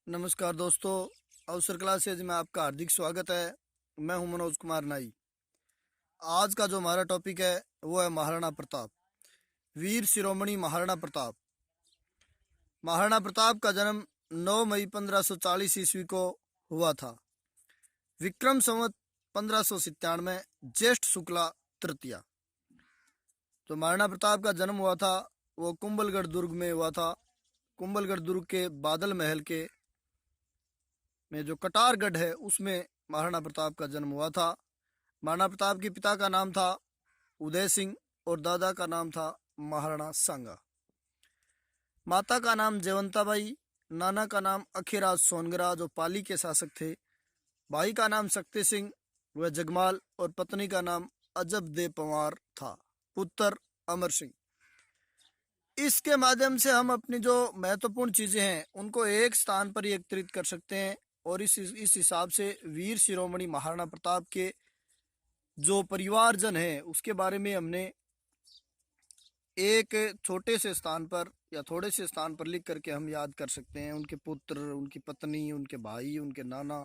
नमस्कार दोस्तों, अवसर क्लासेज में आपका हार्दिक स्वागत है। मैं हूं मनोज कुमार नाई। आज का जो हमारा टॉपिक है वो है महाराणा प्रताप, वीर शिरोमणि महाराणा प्रताप। महाराणा प्रताप का जन्म 9 मई 1540 ईस्वी को हुआ था। विक्रम संवत 1597 ज्येष्ठ शुक्ला तृतीया। तो महाराणा प्रताप का जन्म हुआ था वो कुंभलगढ़ दुर्ग में हुआ था। कुंभलगढ़ दुर्ग के बादल महल के में जो कटारगढ़ है उसमें महाराणा प्रताप का जन्म हुआ था। महाराणा प्रताप के पिता का नाम था उदय सिंह और दादा का नाम था महाराणा सांगा। माता का नाम जयवंताबाई, नाना का नाम अखीराज सोनगरा जो पाली के शासक थे, भाई का नाम शक्ति सिंह व जगमाल और पत्नी का नाम अजब दे पंवार था, पुत्र अमर सिंह। इसके माध्यम से हम अपनी जो महत्वपूर्ण चीजें हैं उनको एक स्थान पर एकत्रित कर सकते हैं और इस हिसाब से वीर शिरोमणि महाराणा प्रताप के जो परिवारजन है उसके बारे में हमने एक छोटे से स्थान पर या थोड़े से स्थान पर लिख करके हम याद कर सकते हैं। उनके पुत्र, उनकी पत्नी, उनके भाई, उनके नाना,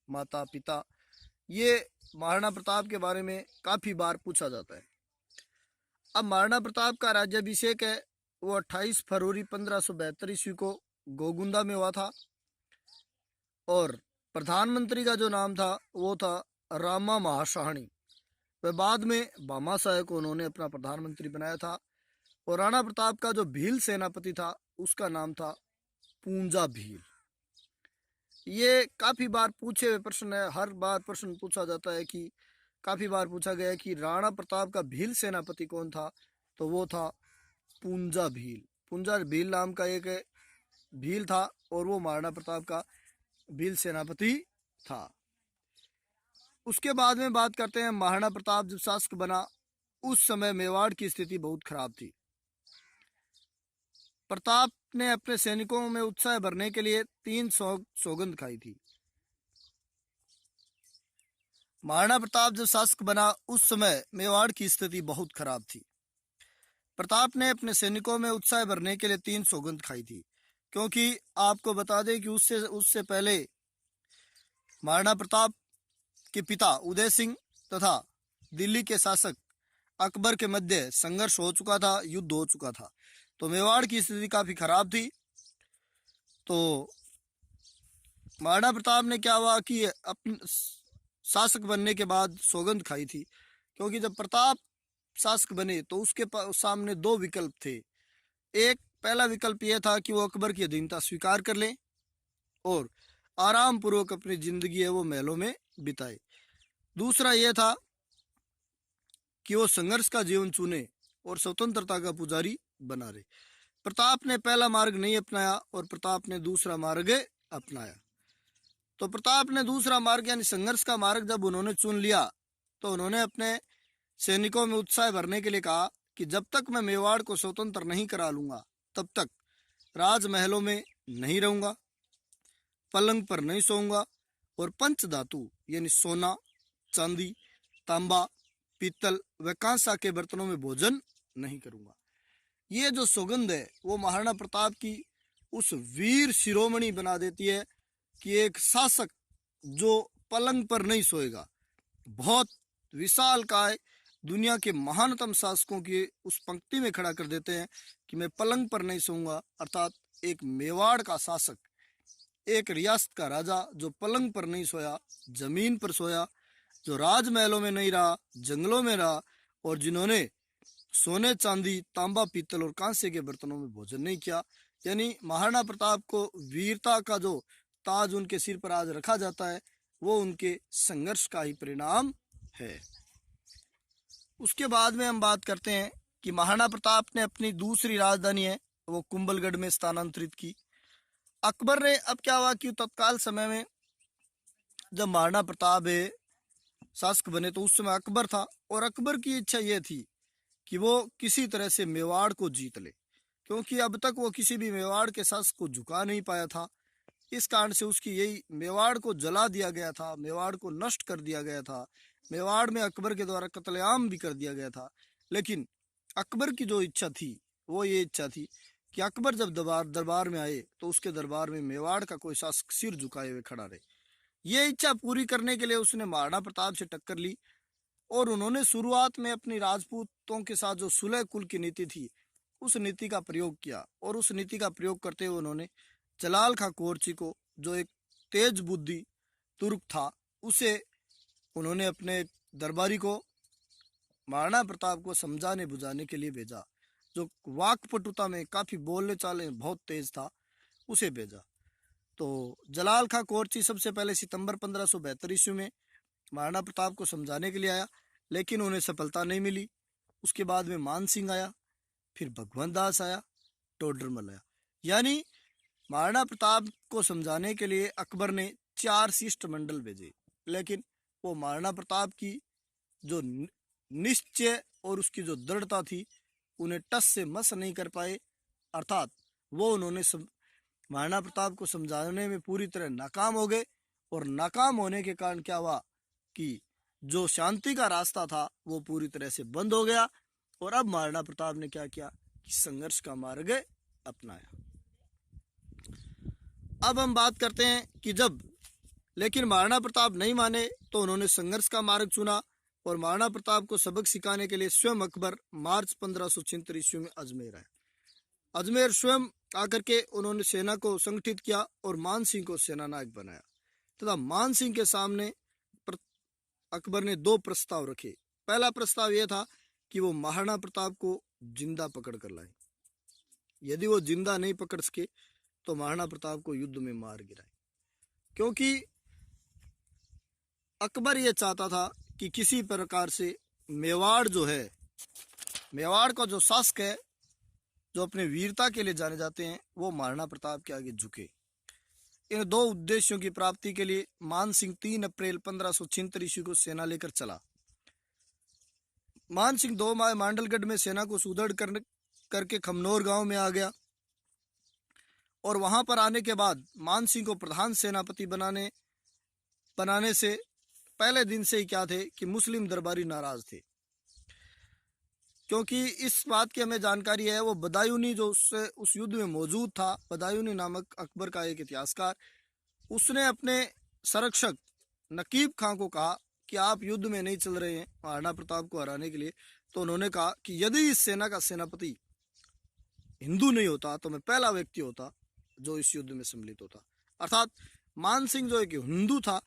माता पिता, ये महाराणा प्रताप के बारे में काफी बार पूछा जाता है। अब महाराणा प्रताप का राज्याभिषेक है वो 28 फरवरी 1572 ईस्वी को गोगुंदा में हुआ था और प्रधानमंत्री का जो नाम था वो था रामा महाशाहणी। वह बाद में भामाशाह को उन्होंने अपना प्रधानमंत्री बनाया था। और राणा प्रताप का जो भील सेनापति था उसका नाम था पूंजा भील। ये काफी बार पूछे हुए प्रश्न है, हर बार प्रश्न पूछा जाता है कि काफी बार पूछा गया है कि राणा प्रताप का भील सेनापति कौन था, तो वो था पूंजा भील। पूंजा भील नाम का एक भील था और वो महाराणा प्रताप का भील सेनापति था। उसके बाद में बात करते हैं महाराणा प्रताप जब शासक बना उस समय मेवाड़ की स्थिति बहुत खराब थी। प्रताप ने अपने सैनिकों में उत्साह भरने के लिए 3 सौगंध खाई थी। महाराणा प्रताप जब शासक बना उस समय मेवाड़ की स्थिति बहुत खराब थी। प्रताप ने अपने सैनिकों में उत्साह भरने के लिए 3 सौगंध खाई थी, क्योंकि आपको बता दें कि उससे पहले महाराणा प्रताप के पिता उदय सिंह तथा दिल्ली के शासक अकबर के मध्य संघर्ष हो चुका था, युद्ध हो चुका था, तो मेवाड़ की स्थिति काफी खराब थी। तो महाराणा प्रताप ने क्या हुआ कि अपने शासक बनने के बाद सौगंध खाई थी, क्योंकि जब प्रताप शासक बने तो उसके सामने 2 विकल्प थे। एक पहला विकल्प यह था कि वो अकबर की अधीनता स्वीकार कर ले और आराम पूर्वक अपनी जिंदगी है वो महलों में बिताए। दूसरा यह था कि वो संघर्ष का जीवन चुने और स्वतंत्रता का पुजारी बना रहे। प्रताप ने पहला मार्ग नहीं अपनाया और प्रताप ने दूसरा मार्ग अपनाया। तो प्रताप ने दूसरा मार्ग यानी संघर्ष का मार्ग जब उन्होंने चुन लिया तो उन्होंने अपने सैनिकों में उत्साह भरने के लिए कहा कि जब तक मैं मेवाड़ को स्वतंत्र नहीं करा लूंगा तब तक राजमहलों में नहीं रहूंगा, पलंग पर नहीं सोऊंगा और पंच धातु यानी सोना, चांदी, तांबा, पीतल व कांसा के बर्तनों में भोजन नहीं करूंगा। ये जो सौगंध है वो महाराणा प्रताप की उस वीर शिरोमणि बना देती है कि एक शासक जो पलंग पर नहीं सोएगा, बहुत विशाल काय दुनिया के महानतम शासकों की उस पंक्ति में खड़ा कर देते हैं कि मैं पलंग पर नहीं सोऊंगा। अर्थात एक मेवाड़ का शासक, एक रियासत का राजा जो पलंग पर नहीं सोया, जमीन पर सोया, जो राजमहलों में नहीं रहा, जंगलों में रहा और जिन्होंने सोने, चांदी, तांबा, पीतल और कांसे के बर्तनों में भोजन नहीं किया। यानी महाराणा प्रताप को वीरता का जो ताज उनके सिर पर आज रखा जाता है वो उनके संघर्ष का ही परिणाम है। उसके बाद में हम बात करते हैं कि महाराणा प्रताप ने अपनी दूसरी राजधानी है वो कुंभलगढ़ में स्थानांतरित की। अकबर ने अब क्या हुआ कि तत्काल समय में जब महाराणा प्रताप शासक बने तो उस समय अकबर था और अकबर की इच्छा यह थी कि वो किसी तरह से मेवाड़ को जीत ले, क्योंकि अब तक वो किसी भी मेवाड़ के शासक को झुका नहीं पाया था। इस कारण से उसकी यही मेवाड़ को जला दिया गया था, मेवाड़ को नष्ट कर दिया गया था, मेवाड़ में अकबर के द्वारा कत्लेआम भी कर दिया गया था। लेकिन अकबर की जो इच्छा थी वो ये इच्छा थी कि अकबर जब दरबार में आए तो उसके दरबार में मेवाड़ का कोई शासक सिर झुकाए हुए खड़ा रहे। ये इच्छा पूरी करने के लिए उसने महाराणा प्रताप से टक्कर ली और उन्होंने शुरुआत में अपनी राजपूतों के साथ जो सुलह कुल की नीति थी उस नीति का प्रयोग किया, और उस नीति का प्रयोग करते हुए उन्होंने जलाल खां कोरची को, जो एक तेज बुद्धि तुर्क था, उसे उन्होंने अपने दरबारी को महाराणा प्रताप को समझाने बुझाने के लिए भेजा, जो वाकपटुता में काफी बोलने चाले बहुत तेज था, उसे भेजा। तो जलाल खां कोरची सबसे पहले सितंबर 1572 ईस्वी में महाराणा प्रताप को समझाने के लिए आया, लेकिन उन्हें सफलता नहीं मिली। उसके बाद में मान सिंह आया, फिर भगवंत दास आया, टोडरमल आया। यानी महाराणा प्रताप को समझाने के लिए अकबर ने 4 शिष्टमंडल भेजे, लेकिन वो महाराणा प्रताप की जो निश्चय और उसकी जो दृढ़ता थी उन्हें टस से मस नहीं कर पाए। अर्थात वो उन्होंने महाराणा प्रताप को समझाने में पूरी तरह नाकाम हो गए, और नाकाम होने के कारण क्या हुआ कि जो शांति का रास्ता था वो पूरी तरह से बंद हो गया। और अब महाराणा प्रताप ने क्या किया कि संघर्ष का मार्ग अपनाया। अब हम बात करते हैं कि लेकिन महाराणा प्रताप नहीं माने तो उन्होंने संघर्ष का मार्ग चुना, और महाराणा प्रताप को सबक सिखाने के लिए स्वयं अकबर मार्च 1576 ईस्वी में अजमेर आए। अजमेर स्वयं आकर के उन्होंने सेना को संगठित किया और मान सिंह को सेनानायक बनाया, तथा मान सिंह के सामने अकबर ने 2 प्रस्ताव रखे। पहला प्रस्ताव यह था कि वो महाराणा प्रताप को जिंदा पकड़ कर लाए। यदि वो जिंदा नहीं पकड़ सके तो महाराणा प्रताप को युद्ध में मार गिराए, क्योंकि अकबर ये चाहता था कि किसी प्रकार से मेवाड़ जो है, मेवाड़ का जो शासक है, जो अपने वीरता के लिए जाने जाते हैं, वो महाराणा प्रताप के आगे झुके। इन 2 उद्देश्यों की प्राप्ति के लिए मान सिंह 3 अप्रैल 1576 ईस्वी को सेना लेकर चला। मान सिंह 2 माह मांडलगढ़ में सेना को सुदृढ़ करके खमनोर गांव में आ गया, और वहां पर आने के बाद मान सिंह को प्रधान सेनापति बनाने से पहले दिन से ही क्या थे कि मुस्लिम दरबारी नाराज थे, क्योंकि इस बात की हमें जानकारी है, वो बदायूनी जो उस युद्ध में मौजूद था, बदायूनी नामक अकबर का एक इतिहासकार, उसने अपने संरक्षक नकीब खां को कहा कि आप युद्ध में नहीं चल रहे हैं महाराणा प्रताप को हराने के लिए। तो उन्होंने कहा कि यदि इस सेना का सेनापति हिंदू नहीं होता तो मैं पहला व्यक्ति होता जो इस युद्ध में सम्मिलित होता। अर्थात मान सिंह जो एक हिंदू था,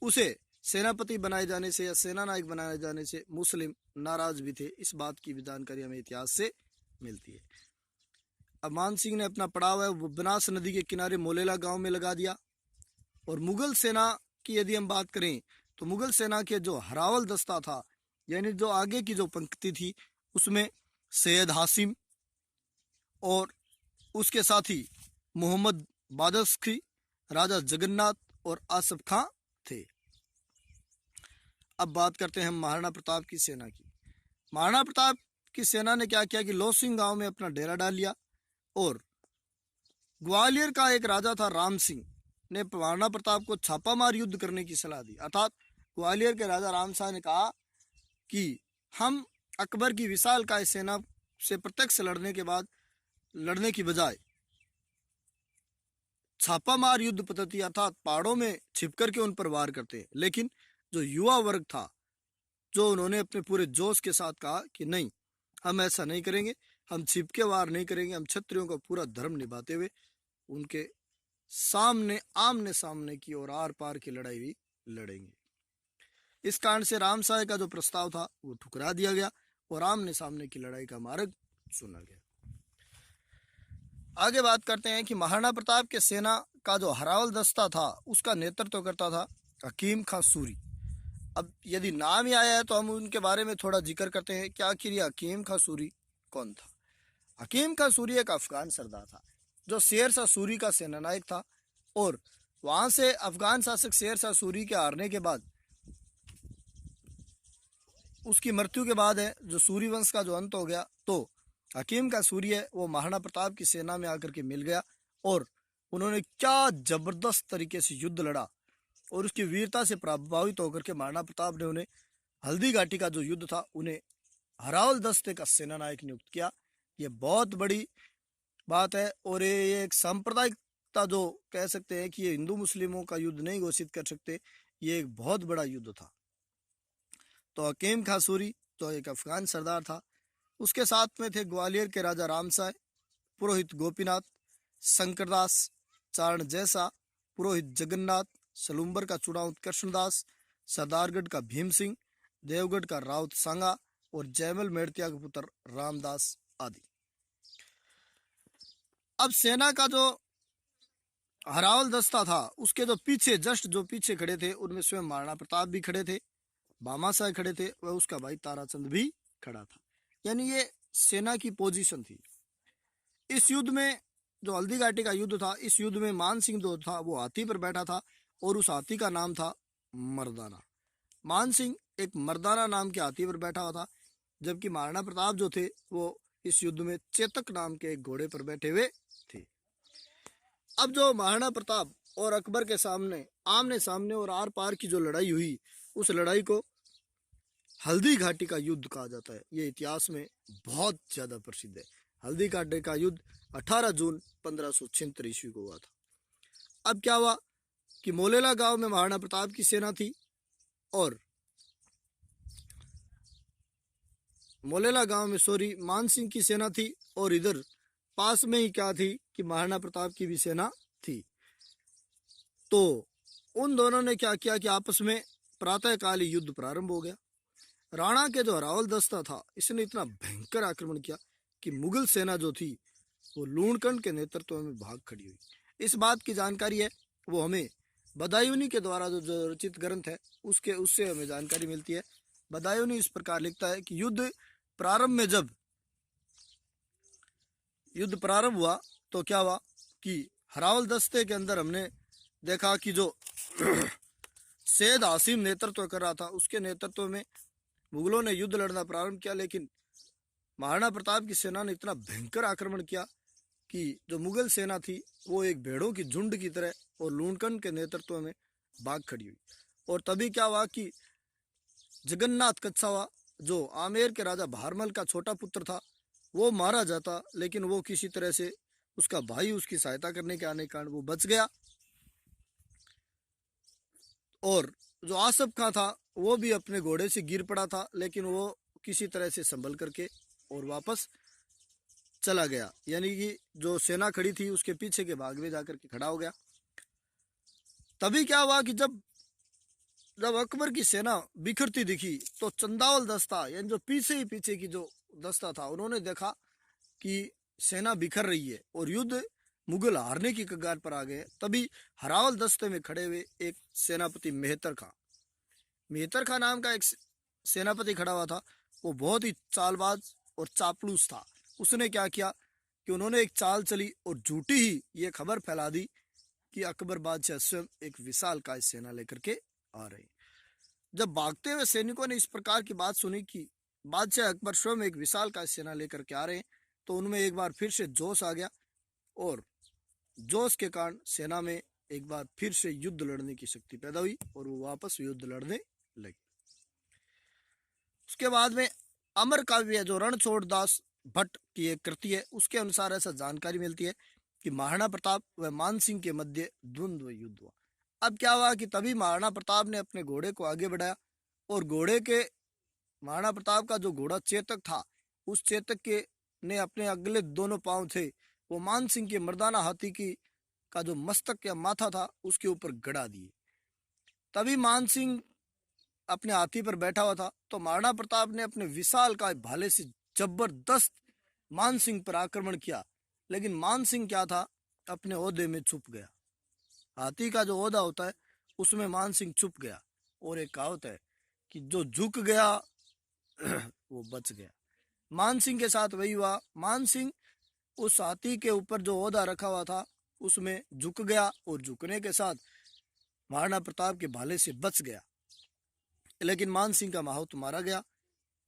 उसे सेनापति बनाए जाने से या सेनानायक बनाए जाने से मुस्लिम नाराज भी थे। इस बात की भी जानकारी हमें इतिहास से मिलती है। अब मान सिंह ने अपना पड़ाव है वो बनास नदी के किनारे मोलेला गांव में लगा दिया, और मुगल सेना की यदि हम बात करें तो मुगल सेना के जो हरावल दस्ता था, यानी जो आगे की जो पंक्ति थी, उसमें सैयद हासिम और उसके साथी मोहम्मद बादशखी, राजा जगन्नाथ और आसफ खां थे। अब बात करते हैं हम महाराणा प्रताप की सेना की। महाराणा प्रताप की सेना ने क्या किया कि लोसिंग गांव में अपना डेरा डाल लिया, और ग्वालियर का एक राजा था राम सिंह ने महाराणा प्रताप को छापामार युद्ध करने की सलाह दी। अर्थात ग्वालियर के राजा राम शाह ने कहा कि हम अकबर की विशालकाय सेना से प्रत्यक्ष लड़ने की बजाय छापामार युद्ध पद्धति अर्थात पहाड़ों में छिप करके उन पर वार करते हैं। लेकिन जो युवा वर्ग था, जो उन्होंने अपने पूरे जोश के साथ कहा कि नहीं, हम ऐसा नहीं करेंगे, हम छिप के वार नहीं करेंगे, हम क्षत्रियों का पूरा धर्म निभाते हुए उनके सामने आमने सामने की और आर पार की लड़ाई भी लड़ेंगे। इस कारण से राम शाह का जो प्रस्ताव था वो ठुकरा दिया गया और आमने सामने की लड़ाई का मार्ग चुना गया। आगे बात करते हैं कि महाराणा प्रताप के सेना का जो हरावल दस्ता था उसका नेतृत्व करता था हकीम खां सूरी। अब यदि नाम ही आया है तो हम उनके बारे में थोड़ा जिक्र करते हैं कि आखिर ये हकीम खां सूरी कौन था। हकीम खां सूरी एक अफगान सरदार था जो शेर शाह सूरी का सेनानायक था, और वहां से अफगान शासक शेर शाह सूरी के हारने के बाद, उसकी मृत्यु के बाद है जो सूरी वंश का जो अंत हो गया, तो हकीम का सूरी है वो महाराणा प्रताप की सेना में आकर के मिल गया, और उन्होंने क्या जबरदस्त तरीके से युद्ध लड़ा, और उसकी वीरता से प्रभावित होकर के महाराणा प्रताप ने उन्हें हल्दी घाटी का जो युद्ध था उन्हें हरावल दस्ते का सेनानायक नियुक्त किया। ये बहुत बात है। और ये एक सांप्रदायिकता जो कह सकते हैं कि ये हिंदू मुस्लिमों का युद्ध नहीं घोषित कर सकते, ये एक बहुत बड़ा युद्ध था। तो हकीम खां सूरी जो एक अफगान सरदार था, उसके साथ में थे ग्वालियर के राजा रामसाय, पुरोहित गोपीनाथ, शंकरदास, चारण जैसा, पुरोहित जगन्नाथ, सलूम्बर का चुड़ाउत कृष्णदास, सरदारगढ़ का भीम सिंह, देवगढ़ का राउत सांगा और जयमल मेड़तिया के पुत्र रामदास आदि। अब सेना का जो हरावल दस्ता था, उसके जो पीछे जस्ट जो पीछे खड़े थे, उनमें स्वयं महाराणा प्रताप भी खड़े थे, भामाशाह खड़े थे, वह उसका भाई ताराचंद भी खड़ा था। यानी ये सेना की पोजीशन थी। इस युद्ध में जो हल्दी घाटी का युद्ध था, इस युद्ध में मान सिंह जो था वो हाथी पर बैठा था और उस हाथी का नाम था मर्दाना। मान सिंह एक मर्दाना नाम के हाथी पर बैठा हुआ था, जबकि महाराणा प्रताप जो थे वो इस युद्ध में चेतक नाम के एक घोड़े पर बैठे हुए थे। अब जो महाराणा प्रताप और अकबर के सामने आमने सामने और आर पार की जो लड़ाई हुई, उस लड़ाई को हल्दी घाटी का युद्ध कहा जाता है। ये इतिहास में बहुत ज्यादा प्रसिद्ध है। हल्दी घाटी का युद्ध 18 जून 1576 ईस्वी को हुआ था। अब क्या हुआ कि मोलेला गांव में महाराणा प्रताप की सेना थी और मोलेला गांव में मान सिंह की सेना थी, और इधर पास में ही क्या थी कि महाराणा प्रताप की भी सेना थी। तो उन दोनों ने क्या किया कि आपस में प्रातःकाल युद्ध प्रारंभ हो गया। राणा के जो हरावल दस्ता था, इसने इतना भयंकर आक्रमण किया कि मुगल सेना जो थी वो लूणकंड के नेतृत्व में भाग खड़ी हुई। इस बात की जानकारी है वो हमें बदायूनी के द्वारा जो रचित ग्रंथ है उससे हमें जानकारी मिलती है। बदायूनी इस प्रकार लिखता है कि युद्ध प्रारंभ हुआ तो क्या हुआ कि हरावल दस्ते के अंदर हमने देखा कि जो सैयद हासिम नेतृत्व कर रहा था, उसके नेतृत्व में मुगलों ने युद्ध लड़ना प्रारंभ किया। लेकिन महाराणा प्रताप की सेना ने इतना भयंकर आक्रमण किया कि जो मुगल सेना थी वो एक भेड़ों की झुंड की तरह और लूणकंड के नेतृत्व में भाग खड़ी हुई। और तभी क्या हुआ कि जगन्नाथ कच्छावा जो आमेर के राजा भारमल का छोटा पुत्र था, वो मारा जाता, लेकिन वो किसी तरह से उसका भाई उसकी सहायता करने के आने के कारण वो बच गया। और जो आसफ खां था वो भी अपने घोड़े से गिर पड़ा था, लेकिन वो किसी तरह से संभल करके और वापस चला गया। यानी कि जो सेना खड़ी थी उसके पीछे के भाग में जाकर के खड़ा हो गया। तभी क्या हुआ कि जब अकबर की सेना बिखरती दिखी तो चंदावल दस्ता, यानी जो पीछे की जो दस्ता था, उन्होंने देखा कि सेना बिखर रही है और युद्ध मुगल हारने की कगार पर आ गए। तभी हरावल दस्ते में खड़े हुए एक सेनापति मेहतर खां नाम का एक सेनापति खड़ा हुआ था। वो बहुत ही चालबाज और चापलूस था। उसने क्या किया कि उन्होंने एक चाल चली और झूठी ही ये खबर फैला दी कि अकबर बादशाह स्वयं एक विशालकाय सेना लेकर के आ रहे। जब भागते हुए सैनिकों ने इस प्रकार की बात सुनी कि बादशाह अकबर स्वयं एक विशालकाय सेना लेकर के आ रहे हैं, तो उनमें एक बार फिर से जोश आ गया और जोश के कारण सेना में एक बार फिर से युद्ध लड़ने की शक्ति पैदा हुई और वो वापस युद्ध लड़ने लगे। उसके बाद में अमर काव्य जो रणछोड़ दास भट्ट की एक कृति है, उसके अनुसार ऐसा जानकारी मिलती है कि महाराणा प्रताप व मान सिंह के मध्य द्वंद्व युद्ध हुआ। अब क्या हुआ कि तभी महाराणा प्रताप ने अपने घोड़े को आगे बढ़ाया और महाराणा प्रताप का जो घोड़ा चेतक था, उस चेतक के ने अपने अगले दोनों पांव थे वो मान सिंह के मर्दाना हाथी की का जो मस्तक या माथा था उसके ऊपर गड़ा दिए। तभी मान सिंह अपने हाथी पर बैठा हुआ था, तो महाराणा प्रताप ने अपने विशाल काय भाले से जबरदस्त मान सिंह पर आक्रमण किया। लेकिन मान सिंह क्या था, अपने ओहदे में छुप गया। हाथी का जो ओहदा होता है उसमें मान सिंह छुप गया। और एक कहावत है कि जो झुक गया वो बच गया। मान सिंह के साथ वही हुआ। मान सिंह उस हाथी के ऊपर जो ओहदा रखा हुआ था उसमें झुक गया और झुकने के साथ महाराणा प्रताप के भाले से बच गया। लेकिन मान सिंह का माहौत मारा गया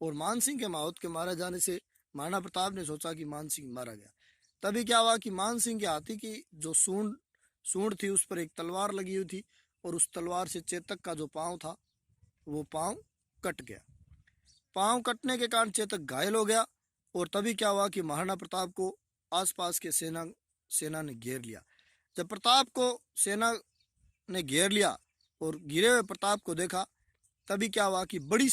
और मान सिंह के माहौत के मारे जाने से महाराणा प्रताप ने सोचा कि मान सिंह मारा गया। तभी क्या हुआ कि मान सिंह के हाथी की जो सूंड थी उस पर एक तलवार लगी हुई थी और उस तलवार से चेतक का जो पांव था वो पांव कट गया। पांव कटने के कारण चेतक घायल हो गया। और तभी क्या हुआ कि महाराणा प्रताप को आसपास के सेना ने घेर लिया। जब प्रताप को सेना ने घेर लिया और घिरे हुए प्रताप को देखा, तभी क्या हुआ कि बड़ी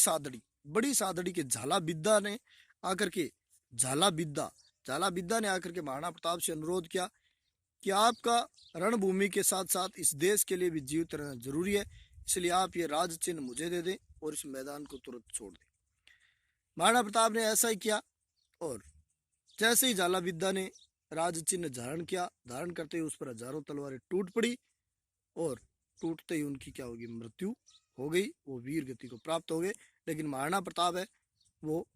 सादड़ी के झाला बिद्दा ने आकर के महाराणा प्रताप से अनुरोध किया कि आपका रणभूमि के साथ साथ इस देश के लिए भी जीवित रहना जरूरी है, इसलिए आप ये राज चिन्ह मुझे दे दें और इस मैदान को तुरंत छोड़ दें। महाराणा प्रताप ने ऐसा ही किया और जैसे ही झाला बिद्दा ने राज चिन्ह धारण करते ही उस पर हजारों तलवारें टूट पड़ी और टूटते ही उनकी क्या होगी, मृत्यु हो गई। वो वीर गति को प्राप्त हो गए। लेकिन महाराणा प्रताप है वो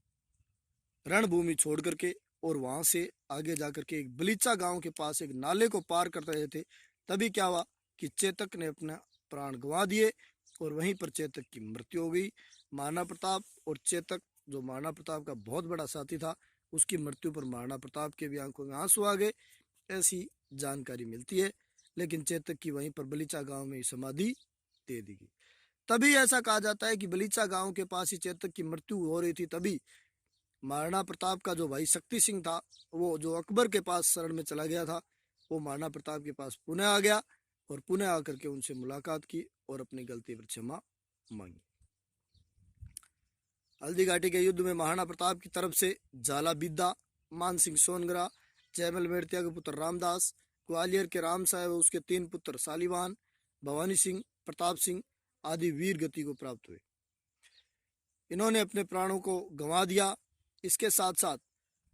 रणभूमि छोड़ करके और वहां से आगे जाकर के एक बलीचा गांव के पास एक नाले को पार कर रहे थे, तभी क्या हुआ कि चेतक ने अपना प्राण गंवा दिए और वहीं पर चेतक की मृत्यु हो गई। महाराणा प्रताप और चेतक, जो महाराणा प्रताप का बहुत बड़ा साथी था, उसकी मृत्यु पर महाराणा प्रताप के भी आंखों में आंसू आ गए, ऐसी जानकारी मिलती है। लेकिन चेतक की वहीं पर बलीचा गांव में समाधि दे दी गई। तभी ऐसा कहा जाता है कि बलीचा गांव के पास ही चेतक की मृत्यु हो रही थी, तभी महाराणा प्रताप का जो भाई शक्ति सिंह था, वो जो अकबर के पास शरण में चला गया था, वो महाराणा प्रताप के पास पुणे आ गया और पुणे आकर के उनसे मुलाकात की और अपनी गलती पर क्षमा मांगी। हल्दी घाटी के युद्ध में महाराणा प्रताप की तरफ से झाला बिद्दा, मान सिंह सोनगरा, जयमल मेड़तिया के पुत्र रामदास, ग्वालियर के राम साहब और उसके 3 पुत्र सालीवान, भवानी सिंह, प्रताप सिंह आदि वीर गति को प्राप्त हुए। इन्होंने अपने प्राणों को गंवा दिया। इसके साथ साथ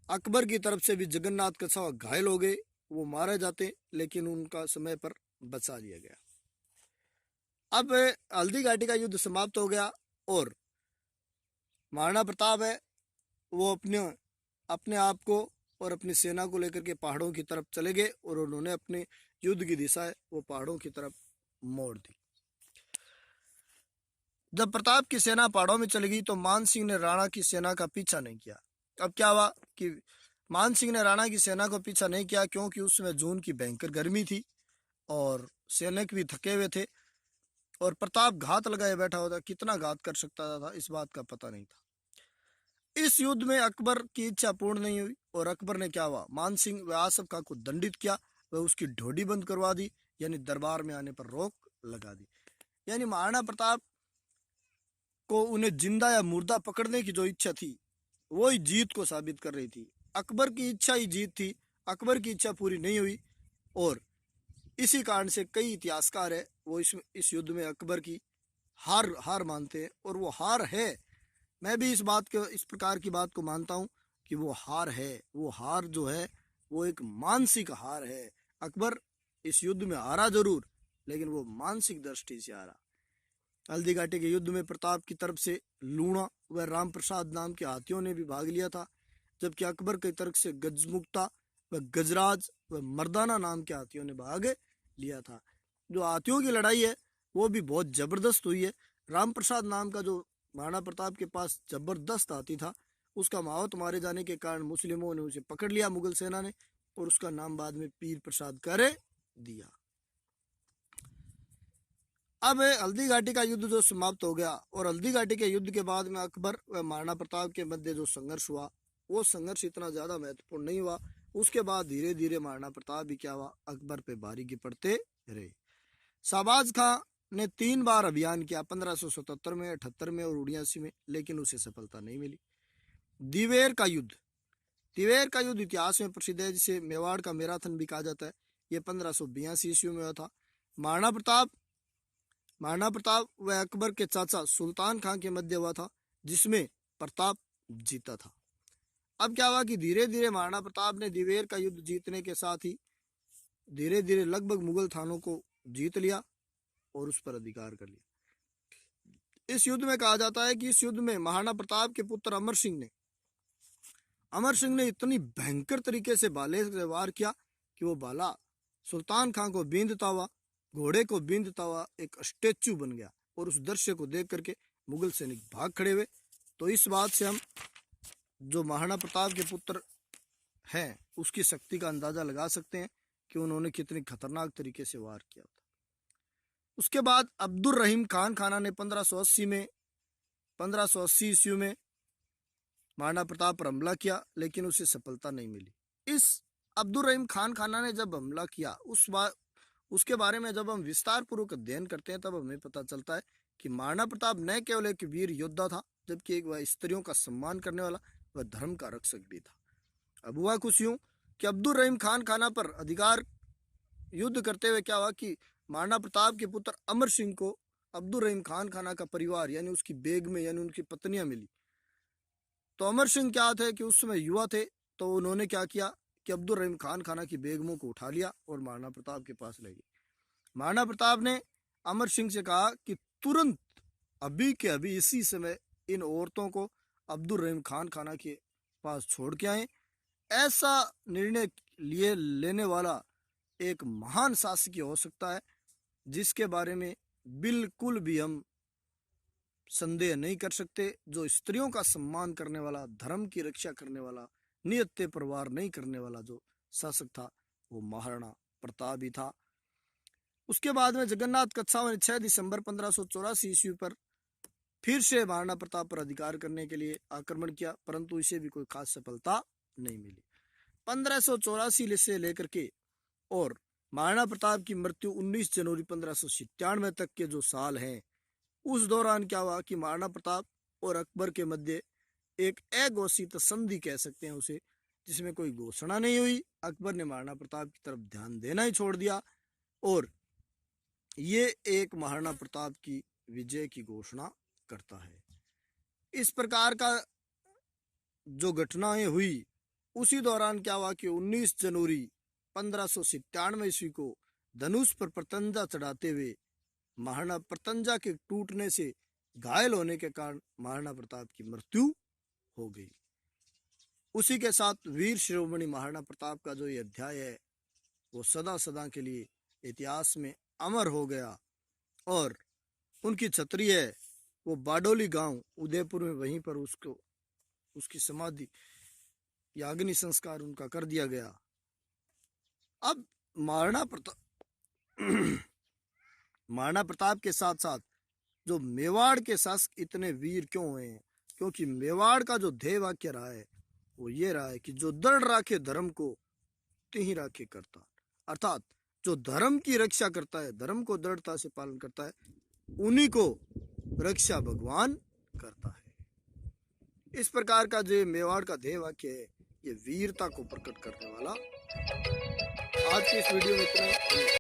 अकबर की तरफ से भी जगन्नाथ कछावा घायल हो गए, वो मारे जाते, लेकिन उनका समय पर बचा लिया गया। अब हल्दी घाटी का युद्ध समाप्त हो गया और महाराणा प्रताप है वो अपने आप को और अपनी सेना को लेकर के पहाड़ों की तरफ चले गए और उन्होंने अपने युद्ध की दिशा है वो पहाड़ों की तरफ मोड़ दी। जब प्रताप की सेना पहाड़ों में चली गई तो मान सिंह ने राणा की सेना का पीछा नहीं किया। अब क्या हुआ कि मान सिंह ने राणा की सेना को पीछा नहीं किया, क्योंकि उसमें जून की भयंकर गर्मी थी और सैनिक भी थके हुए थे और प्रताप घात लगाए बैठा होता, कितना घात कर सकता था इस बात का पता नहीं था। इस युद्ध में अकबर की इच्छा पूर्ण नहीं हुई और अकबर ने क्या हुआ, मान सिंह व आसफ खां को दंडित किया, वह उसकी ढोडी बंद करवा दी, यानी दरबार में आने पर रोक लगा दी। यानी महाराणा प्रताप को उन्हें जिंदा या मुर्दा पकड़ने की जो इच्छा थी वो ही जीत को साबित कर रही थी। अकबर की इच्छा ही जीत थी, अकबर की इच्छा पूरी नहीं हुई और इसी कारण से कई इतिहासकार है वो इस युद्ध में अकबर की हार मानते हैं और वो हार है। मैं भी इस प्रकार की बात को मानता हूँ कि वो हार है। वो हार जो है वो एक मानसिक हार है। अकबर इस युद्ध में हारा जरूर, लेकिन वो मानसिक दृष्टि से हारा। हल्दी घाटी के युद्ध में प्रताप की तरफ से लूणा व राम प्रसाद नाम के हाथियों ने भी भाग लिया था, जबकि अकबर की तरफ से गजमुक्ता व गजराज व मर्दाना नाम के हाथियों ने भाग लिया था। जो हाथियों की लड़ाई है वो भी बहुत जबरदस्त हुई है। राम प्रसाद नाम का जो महाराणा प्रताप के पास जबरदस्त हाथी था, उसका मावत मारे जाने के कारण मुस्लिमों ने उसे पकड़ लिया, मुगल सेना ने, और उसका नाम बाद में पीर प्रसाद कर दिया। अब हल्दी घाटी का युद्ध जो समाप्त हो गया और हल्दी घाटी के युद्ध के बाद में अकबर व महाराणा प्रताप के मध्य जो संघर्ष हुआ वो संघर्ष इतना ज्यादा महत्वपूर्ण नहीं हुआ। उसके बाद धीरे धीरे महाराणा प्रताप भी क्या हुआ, अकबर पे भारी की पड़ते रहे। शाहबाज खां ने 3 बार अभियान किया, 1577 में, 78 में और 79 में, लेकिन उसे सफलता नहीं मिली। दिवेर का युद्ध इतिहास में प्रसिद्ध है, जिसे मेवाड़ का मैराथन भी कहा जाता है। ये 1582 ईस्वी में हुआ था। महाराणा प्रताप व अकबर के चाचा सुल्तान खां के मध्य हुआ था, जिसमें प्रताप जीता था। अब क्या हुआ कि धीरे धीरे महाराणा प्रताप ने दिवेर का युद्ध जीतने के साथ ही धीरे धीरे लगभग मुगल थानों को जीत लिया और उस पर अधिकार कर लिया। इस युद्ध में कहा जाता है कि इस युद्ध में महाराणा प्रताप के पुत्र अमर सिंह ने इतनी भयंकर तरीके से भाले से वार किया कि वो भाला सुल्तान खां को बींधता हुआ, घोड़े को बींधता हुआ एक स्टेच्यू बन गया और उस दृश्य को देख करके मुगल सैनिक भाग खड़े हुए। तो इस बात से हम जो महाराणा प्रताप के पुत्र हैं उसकी शक्ति का अंदाजा लगा सकते हैं कि उन्होंने कितनी खतरनाक तरीके से वार किया था। उसके बाद अब्दुल रहीम खान खाना ने 1580 ईस्वी में महाराणा प्रताप पर हमला किया, लेकिन उसे सफलता नहीं मिली। इस अब्दुल रहीम खान खाना ने जब हमला किया उसके बारे में जब हम विस्तार पूर्वक अध्ययन करते हैं तब हमें पता चलता है कि महाराणा प्रताप न केवल एक वीर योद्धा था, जबकि एक वह स्त्रियों का सम्मान करने वाला, वह धर्म का रक्षक भी था। अब हुआ कुछ यूं कि अब्दुल रहीम खान खाना पर अधिकार युद्ध करते हुए क्या हुआ कि महाराणा प्रताप के पुत्र अमर सिंह को अब्दुल रहीम खान खाना का परिवार यानी उसकी बेगमें यानी उनकी पत्नियां मिली। तो अमर सिंह क्या थे कि उस समय युवा थे, तो उन्होंने क्या किया कि अब्दुल रहीम खान खाना की बेगमों को उठा लिया और महाराणा प्रताप के पास ले गए। महाराणा प्रताप ने अमर सिंह से कहा कि तुरंत अभी के अभी इसी समय इन औरतों को अब्दुल रहीम खान खाना के पास छोड़ के आए। ऐसा निर्णय लेने वाला एक महान शासक हो सकता है जिसके बारे में बिल्कुल भी हम संदेह नहीं कर सकते, जो स्त्रियों का सम्मान करने वाला, धर्म की रक्षा करने वाला, नियत प्रवार नहीं करने वाला जो शासक था वो महाराणा प्रताप ही था। उसके बाद में जगन्नाथ कच्छावा ने 6 दिसंबर 1584 ईस्वी पर फिर से महाराणा प्रताप पर अधिकार करने के लिए आक्रमण किया, परंतु इसे भी कोई खास सफलता नहीं मिली। 1584 से लेकर के और महाराणा प्रताप की मृत्यु 19 जनवरी 1597 तक के जो साल हैं, उस दौरान क्या हुआ कि महाराणा प्रताप और अकबर के मध्य एक अघोषित संधि कह सकते हैं उसे, जिसमें कोई घोषणा नहीं हुई। अकबर ने महाराणा प्रताप की तरफ ध्यान देना ही छोड़ दिया और ये एक महाराणा प्रताप की विजय की घोषणा करता है। इस प्रकार का जो घटनाएं हुई उसी दौरान क्या हुआ कि 19 जनवरी 1597 ईस्वी को धनुष पर प्रतंजा चढ़ाते हुए महाराणा प्रतंजा के टूटने से घायल होने के कारण महाराणा प्रताप की मृत्यु हो गई। उसी के साथ वीर शिरोमणि महाराणा प्रताप का जो ये अध्याय है वो सदा सदा के लिए इतिहास में अमर हो गया और उनकी छतरी है वो बाडोली गांव उदयपुर में, वहीं पर उसकी समाधि या अग्नि संस्कार उनका कर दिया गया। अब महाराणा प्रताप के साथ साथ जो मेवाड़ के शासक इतने वीर क्यों हुए हैं, क्योंकि मेवाड़ का जो ध्येय वाक्य रहा है वो ये रहा है कि जो दृढ़ राखे धर्म को तिहि राखे करता, अर्थात जो धर्म की रक्षा करता है, धर्म को दृढ़ता से पालन करता है, उन्हीं को रक्षा भगवान करता है। इस प्रकार का जो मेवाड़ का ध्येय वाक्य है ये वीरता को प्रकट करने वाला। आज की इस वीडियो में इतना।